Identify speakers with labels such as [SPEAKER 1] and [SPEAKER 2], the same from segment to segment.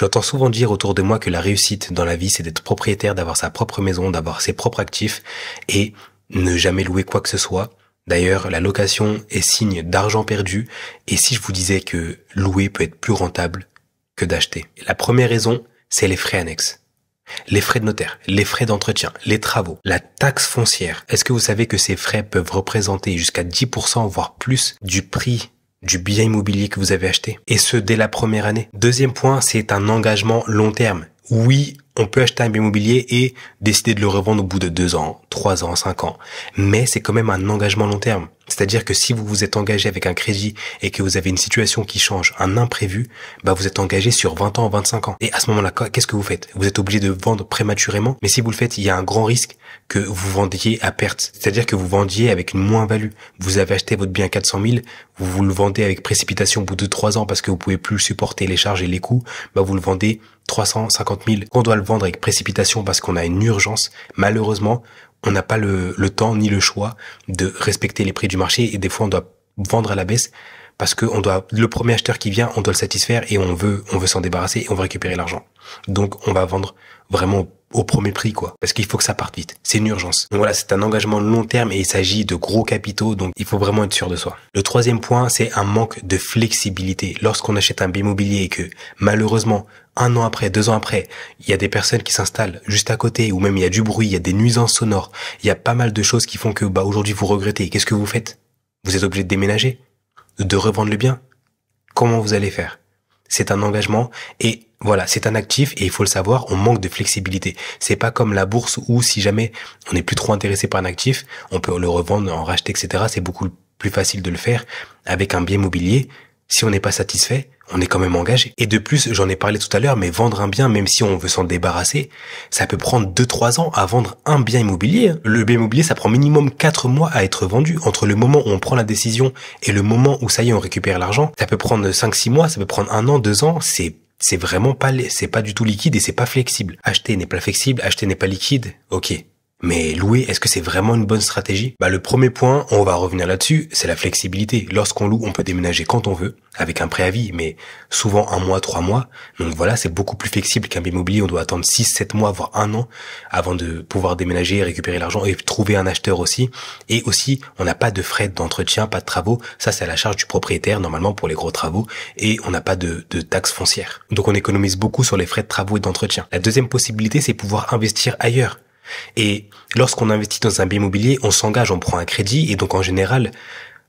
[SPEAKER 1] J'entends souvent dire autour de moi que la réussite dans la vie, c'est d'être propriétaire, d'avoir sa propre maison, d'avoir ses propres actifs et ne jamais louer quoi que ce soit. D'ailleurs, la location est signe d'argent perdu. Et si je vous disais que louer peut être plus rentable que d'acheter? La première raison, c'est les frais annexes. Les frais de notaire, les frais d'entretien, les travaux, la taxe foncière. Est-ce que vous savez que ces frais peuvent représenter jusqu'à 10% voire plus du prix du bien immobilier que vous avez acheté? Et ce, dès la première année. Deuxième point, c'est un engagement long terme. Oui, on peut acheter un bien immobilier et décider de le revendre au bout de 2 ans, 3 ans, 5 ans. Mais c'est quand même un engagement long terme. C'est-à-dire que si vous vous êtes engagé avec un crédit et que vous avez une situation qui change, un imprévu, vous êtes engagé sur 20 ans, 25 ans. Et à ce moment-là, qu'est-ce que vous faites? Vous êtes obligé de vendre prématurément. Mais si vous le faites, il y a un grand risque que vous vendiez à perte. C'est-à-dire que vous vendiez avec une moins-value. Vous avez acheté votre bien à 400 000, vous le vendez avec précipitation au bout de 3 ans parce que vous pouvez plus supporter les charges et les coûts. Vous le vendez 350 000. On doit le vendre avec précipitation parce qu'on a une urgence. Malheureusement, on n'a pas le temps ni le choix de respecter les prix du marché et des fois on doit vendre à la baisse parce que le premier acheteur qui vient, on doit le satisfaire et on veut s'en débarrasser et on veut récupérer l'argent. Donc on va vendre vraiment au premier prix parce qu'il faut que ça parte vite. C'est une urgence. Donc voilà, c'est un engagement long terme et il s'agit de gros capitaux, donc il faut vraiment être sûr de soi. Le troisième point, c'est un manque de flexibilité. Lorsqu'on achète un bien immobilier et que malheureusement 1 an après, 2 ans après, il y a des personnes qui s'installent juste à côté ou même il y a du bruit, il y a des nuisances sonores, il y a pas mal de choses qui font que aujourd'hui vous regrettez. Qu'est-ce que vous faites? Vous êtes obligé de déménager, de revendre le bien. Comment vous allez faire? C'est un engagement et voilà, c'est un actif et il faut le savoir, on manque de flexibilité. C'est pas comme la bourse où si jamais on n'est plus trop intéressé par un actif, on peut le revendre, en racheter, etc. C'est beaucoup plus facile de le faire avec un bien immobilier. Si on n'est pas satisfait, on est quand même engagé. Et de plus, j'en ai parlé tout à l'heure, mais vendre un bien, même si on veut s'en débarrasser, ça peut prendre 2-3 ans à vendre un bien immobilier. Le bien immobilier, ça prend minimum 4 mois à être vendu. Entre le moment où on prend la décision et le moment où ça y est, on récupère l'argent, ça peut prendre 5-6 mois, ça peut prendre 1 an, 2 ans, c'est vraiment pas, c'est pas du tout liquide et c'est pas flexible. Acheter n'est pas flexible, acheter n'est pas liquide, ok. Mais louer, est-ce que c'est vraiment une bonne stratégie? Le premier point, on va revenir là-dessus, c'est la flexibilité. Lorsqu'on loue, on peut déménager quand on veut, avec un préavis, mais souvent 1 mois, 3 mois. Donc voilà, c'est beaucoup plus flexible qu'un bien immobilier. On doit attendre 6-7 mois, voire 1 an, avant de pouvoir déménager, récupérer l'argent et trouver un acheteur aussi. Et aussi, on n'a pas de frais d'entretien, pas de travaux. Ça, c'est à la charge du propriétaire, normalement, pour les gros travaux. Et on n'a pas de taxes foncières. Donc on économise beaucoup sur les frais de travaux et d'entretien. La deuxième possibilité, c'est pouvoir investir ailleurs. Et lorsqu'on investit dans un bien immobilier, on s'engage, on prend un crédit et donc en général,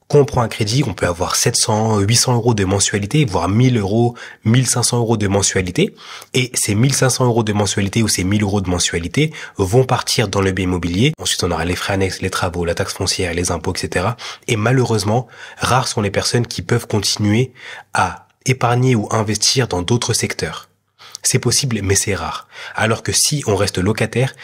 [SPEAKER 1] quand on prend un crédit, on peut avoir 700, 800 euros de mensualité, voire 1000 euros, 1500 euros de mensualité. Et ces 1500 euros de mensualité ou ces 1000 euros de mensualité vont partir dans le bien immobilier. Ensuite, on aura les frais annexes, les travaux, la taxe foncière, les impôts, etc. Et malheureusement, rares sont les personnes qui peuvent continuer à épargner ou investir dans d'autres secteurs. C'est possible, mais c'est rare. Alors que si on reste locataire,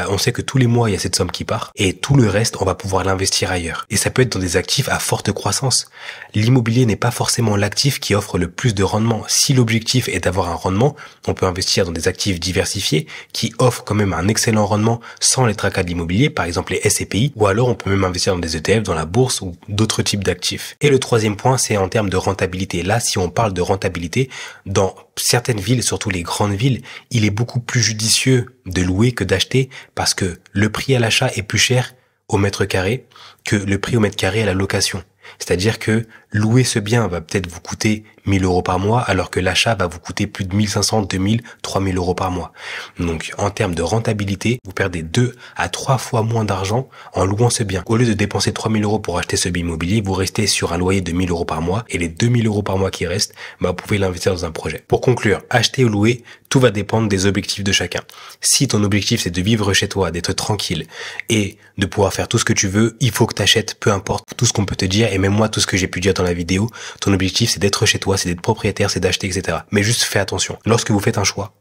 [SPEAKER 1] on sait que tous les mois, il y a cette somme qui part et tout le reste, on va pouvoir l'investir ailleurs. Et ça peut être dans des actifs à forte croissance. L'immobilier n'est pas forcément l'actif qui offre le plus de rendement. Si l'objectif est d'avoir un rendement, on peut investir dans des actifs diversifiés qui offrent quand même un excellent rendement sans les tracas de l'immobilier, par exemple les SCPI, ou alors on peut même investir dans des ETF, dans la bourse ou d'autres types d'actifs. Et le troisième point, c'est en termes de rentabilité. Là, si on parle de rentabilité, dans certaines villes, surtout les grandes villes, il est beaucoup plus judicieux de louer que d'acheter parce que le prix à l'achat est plus cher au mètre carré que le prix au mètre carré à la location. C'est-à-dire que louer ce bien va peut-être vous coûter 1000 euros par mois alors que l'achat va vous coûter plus de 1500, 2000, 3000 euros par mois. Donc en termes de rentabilité, vous perdez 2 à 3 fois moins d'argent en louant ce bien. Au lieu de dépenser 3000 euros pour acheter ce bien immobilier, vous restez sur un loyer de 1000 euros par mois et les 2000 euros par mois qui restent, vous pouvez l'investir dans un projet. Pour conclure, acheter ou louer, tout va dépendre des objectifs de chacun. Si ton objectif c'est de vivre chez toi, d'être tranquille et de pouvoir faire tout ce que tu veux, il faut que tu achètes, peu importe tout ce qu'on peut te dire et même moi tout ce que j'ai pu dire dans la vidéo, ton objectif c'est d'être chez toi, c'est d'être propriétaire, c'est d'acheter, etc. Mais juste fais attention. Lorsque vous faites un choix,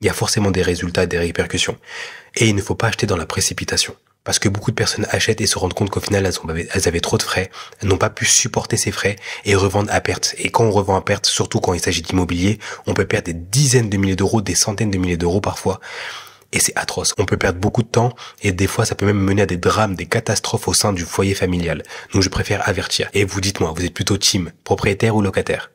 [SPEAKER 1] il y a forcément des résultats et des répercussions. Et il ne faut pas acheter dans la précipitation. Parce que beaucoup de personnes achètent et se rendent compte qu'au final, elles avaient trop de frais, elles n'ont pas pu supporter ces frais et revendent à perte. Et quand on revend à perte, surtout quand il s'agit d'immobilier, on peut perdre des dizaines de milliers d'euros, des centaines de milliers d'euros parfois. Et c'est atroce. On peut perdre beaucoup de temps et des fois ça peut même mener à des drames, des catastrophes au sein du foyer familial. Donc je préfère avertir. Et vous dites-moi, vous êtes plutôt team propriétaire ou locataire?